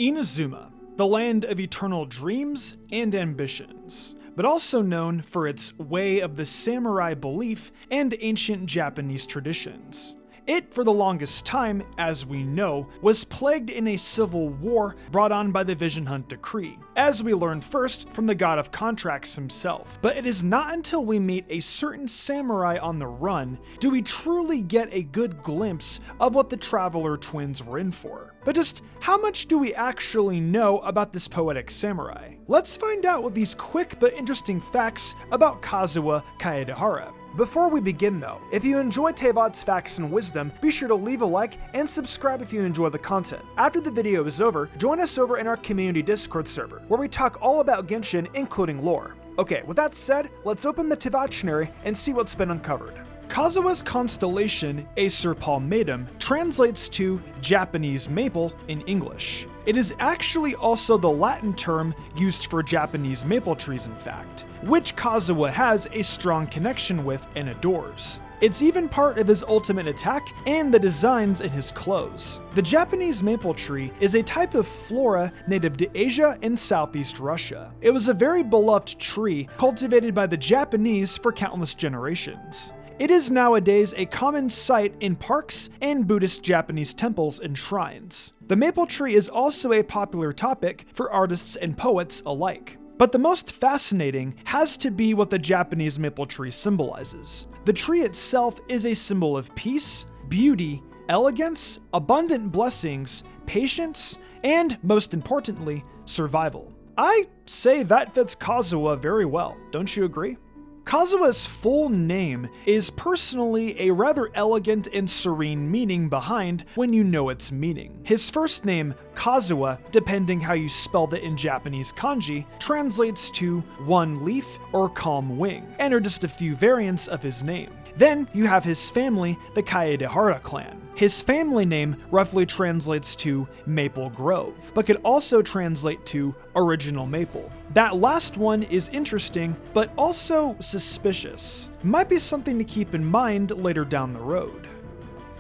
Inazuma, the land of eternal dreams and ambitions, but also known for its way of the samurai belief and ancient Japanese traditions. It, for the longest time, as we know, was plagued in a civil war brought on by the Vision Hunt Decree, as we learned first from the god of contracts himself. But it is not until we meet a certain samurai on the run do we truly get a good glimpse of what the Traveler twins were in for. But just how much do we actually know about this poetic samurai? Let's find out with these quick but interesting facts about Kazuha Kaedehara. Before we begin though, if you enjoy Tevod's Facts and Wisdom, be sure to leave a like and subscribe if you enjoy the content. After the video is over, join us over in our community Discord server, where we talk all about Genshin, including lore. Okay, with that said, let's open the Tevotctionary and see what's been uncovered. Kazuha's constellation, Acer Palmatum, translates to Japanese maple in English. It is actually also the Latin term used for Japanese maple trees, in fact, which Kazuha has a strong connection with and adores. It's even part of his ultimate attack and the designs in his clothes. The Japanese maple tree is a type of flora native to Asia and Southeast Russia. It was a very beloved tree cultivated by the Japanese for countless generations. It is nowadays a common sight in parks and Buddhist Japanese temples and shrines. The maple tree is also a popular topic for artists and poets alike. But the most fascinating has to be what the Japanese maple tree symbolizes. The tree itself is a symbol of peace, beauty, elegance, abundant blessings, patience, and most importantly, survival. I say that fits Kazuha very well, don't you agree? Kazuha's full name is personally a rather elegant and serene meaning behind when you know its meaning. His first name, Kazuha, depending how you spelled it in Japanese kanji, translates to one leaf or calm wing, and are just a few variants of his name. Then you have his family, the Kaedehara clan. His family name roughly translates to Maple Grove, but could also translate to Original Maple. That last one is interesting, but also suspicious. Might be something to keep in mind later down the road.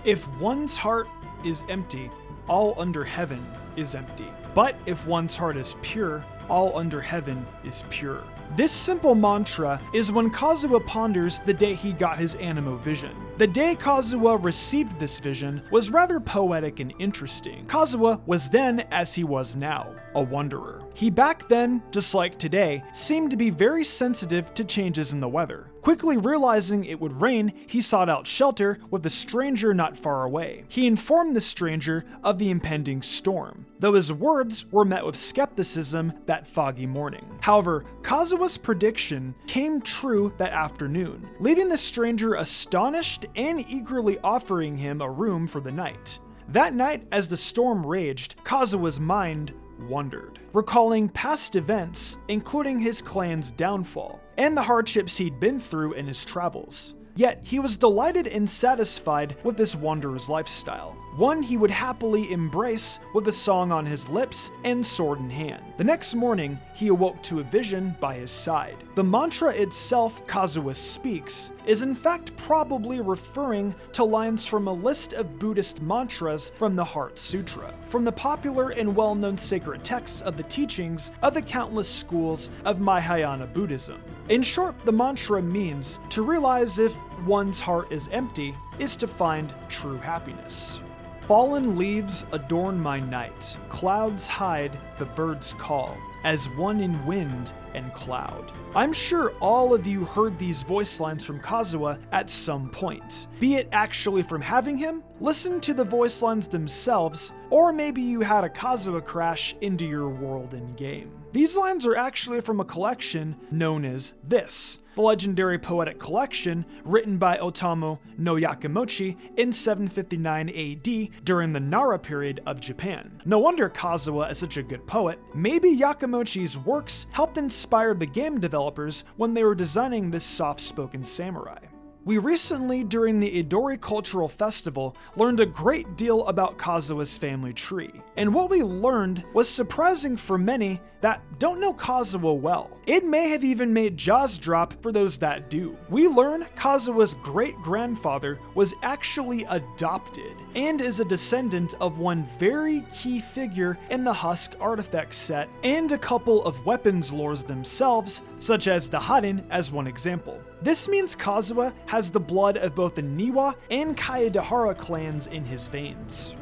If one's heart is empty, all under heaven is empty. But if one's heart is pure, all under heaven is pure. This simple mantra is when Kazuha ponders the day he got his Anemo vision. The day Kazuha received this vision was rather poetic and interesting. Kazuha was then, as he was now, a wanderer. He back then, just like today, seemed to be very sensitive to changes in the weather. Quickly realizing it would rain, he sought out shelter with a stranger not far away. He informed the stranger of the impending storm, though his words were met with skepticism that foggy morning. However, Kazuha's prediction came true that afternoon, leaving the stranger astonished and eagerly offering him a room for the night. That night, as the storm raged, Kazuha's mind wandered, recalling past events, including his clan's downfall, and the hardships he'd been through in his travels. Yet, he was delighted and satisfied with this wanderer's lifestyle, one he would happily embrace with a song on his lips and sword in hand. The next morning, he awoke to a vision by his side. The mantra itself Kazuha speaks is in fact probably referring to lines from a list of Buddhist mantras from the Heart Sutra, from the popular and well-known sacred texts of the teachings of the countless schools of Mahayana Buddhism. In short, the mantra means to realize if one's heart is empty is to find true happiness. Fallen leaves adorn my night, clouds hide, the birds call, as one in wind and cloud. I'm sure all of you heard these voice lines from Kazuha at some point, be it actually from having him, listen to the voice lines themselves, or maybe you had a Kazuha crash into your world in game. These lines are actually from a collection known as This, the legendary poetic collection written by Otomo no Yakimochi in 759 AD during the Nara period of Japan. No wonder Kazuha is such a good poet. Maybe Yakimochi's works helped inspire the game developers when they were designing this soft-spoken samurai. We recently, during the Idori Cultural Festival, learned a great deal about Kazuha's family tree. And what we learned was surprising for many that don't know Kazuha well. It may have even made jaws drop for those that do. We learn Kazuha's great-grandfather was actually adopted and is a descendant of one very key figure in the Husk artifact set and a couple of weapons lores themselves, such as the Harin as one example. This means Kazuha has the blood of both the Niwa and Kayadahara clans in his veins.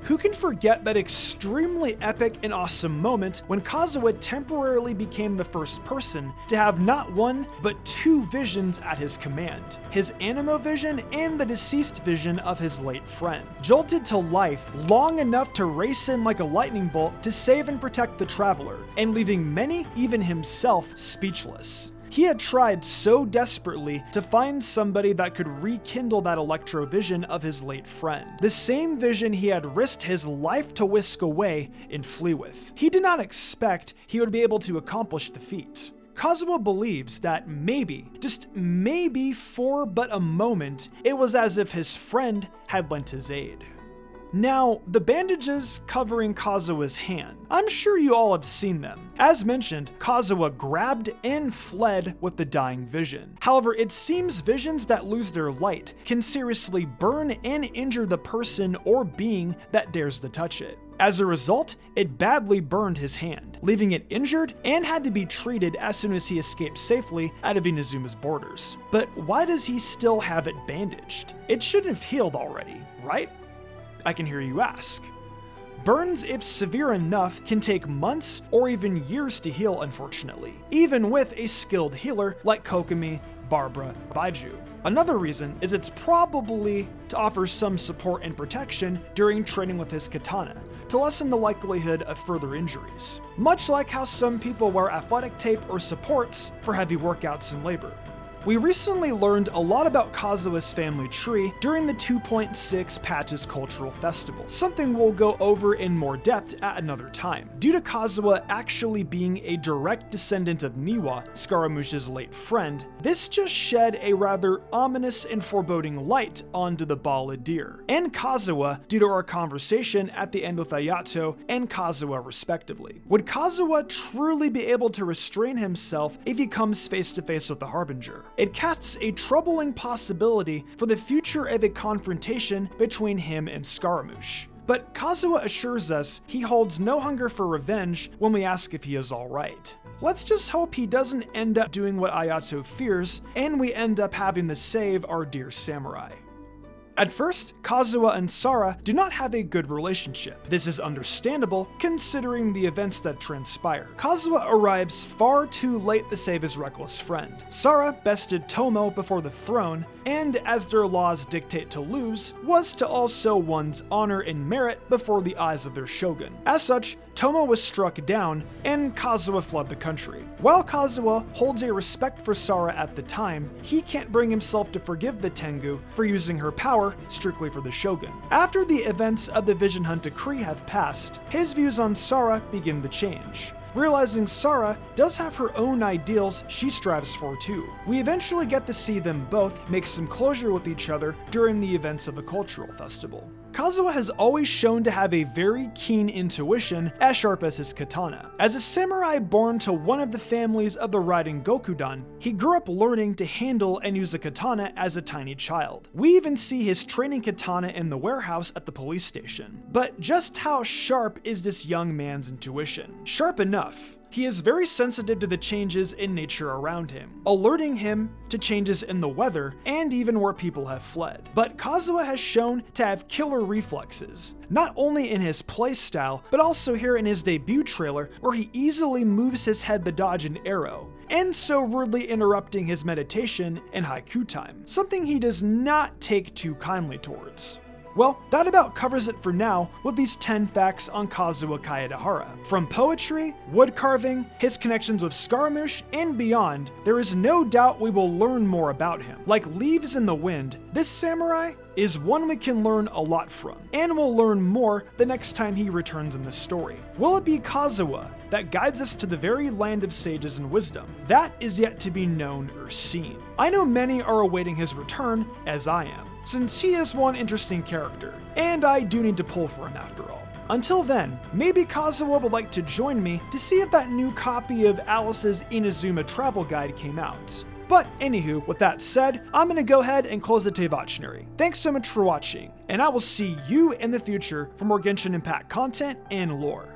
Who can forget that extremely epic and awesome moment when Kazuha temporarily became the first person to have not one, but two visions at his command, his Anemo vision and the deceased vision of his late friend, jolted to life long enough to race in like a lightning bolt to save and protect the traveler, and leaving many, even himself, speechless. He had tried so desperately to find somebody that could rekindle that electro-vision of his late friend. The same vision he had risked his life to whisk away and flee with. He did not expect he would be able to accomplish the feat. Kazuha believes that maybe, just maybe for but a moment, it was as if his friend had lent his aid. Now, the bandages covering Kazuha's hand, I'm sure you all have seen them. As mentioned, Kazuha grabbed and fled with the dying vision. However, it seems visions that lose their light can seriously burn and injure the person or being that dares to touch it. As a result, it badly burned his hand, leaving it injured and had to be treated as soon as he escaped safely out of Inazuma's borders. But why does he still have it bandaged? It should have healed already, right? I can hear you ask. Burns, if severe enough, can take months or even years to heal, unfortunately, even with a skilled healer like Kokomi, Barbara, Beidou. Another reason is it's probably to offer some support and protection during training with his katana, to lessen the likelihood of further injuries. Much like how some people wear athletic tape or supports for heavy workouts and labor. We recently learned a lot about Kazuha's family tree during the 2.6 Patches Cultural Festival, something we'll go over in more depth at another time. Due to Kazuha actually being a direct descendant of Niwa, Scaramouche's late friend, this just shed a rather ominous and foreboding light onto the Balladeer, and Kazuha due to our conversation at the end with Ayato and Kazuha respectively. Would Kazuha truly be able to restrain himself if he comes face to face with the Harbinger? It casts a troubling possibility for the future of a confrontation between him and Scaramouche. But Kazuha assures us he holds no hunger for revenge when we ask if he is alright. Let's just hope he doesn't end up doing what Ayato fears, and we end up having to save our dear samurai. At first, Kazuha and Sara do not have a good relationship. This is understandable considering the events that transpire. Kazuha arrives far too late to save his reckless friend. Sara bested Tomo before the throne, and as their laws dictate to lose, was to also one's honor and merit before the eyes of their shogun. As such, Tomo was struck down, and Kazuha fled the country. While Kazuha holds a respect for Sara at the time, he can't bring himself to forgive the Tengu for using her power strictly for the shogun. After the events of the Vision Hunt Decree have passed, his views on Sara begin to change. Realizing Sara does have her own ideals she strives for too. We eventually get to see them both make some closure with each other during the events of the cultural festival. Kazuha has always shown to have a very keen intuition, as sharp as his katana. As a samurai born to one of the families of the Raiden Gokudan, he grew up learning to handle and use a katana as a tiny child. We even see his training katana in the warehouse at the police station. But just how sharp is this young man's intuition? Sharp enough. He is very sensitive to the changes in nature around him, alerting him to changes in the weather and even where people have fled. But Kazuha has shown to have killer reflexes, not only in his playstyle, but also here in his debut trailer where he easily moves his head to dodge an arrow, and so rudely interrupting his meditation and haiku time, something he does not take too kindly towards. Well, that about covers it for now with these 10 facts on Kazuha Kaedehara. From poetry, wood carving, his connections with Scaramouche, and beyond, there is no doubt we will learn more about him. Like leaves in the wind, this samurai is one we can learn a lot from, and we'll learn more the next time he returns in the story. Will it be Kazuha that guides us to the very land of sages and wisdom? That is yet to be known or seen. I know many are awaiting his return, as I am, since he is one interesting character, and I do need to pull for him after all. Until then, maybe Kazuha would like to join me to see if that new copy of Alice's Inazuma travel guide came out. But anywho, with that said, I'm gonna go ahead and close the Teivatchinary. Thanks so much for watching, and I will see you in the future for more Genshin Impact content and lore.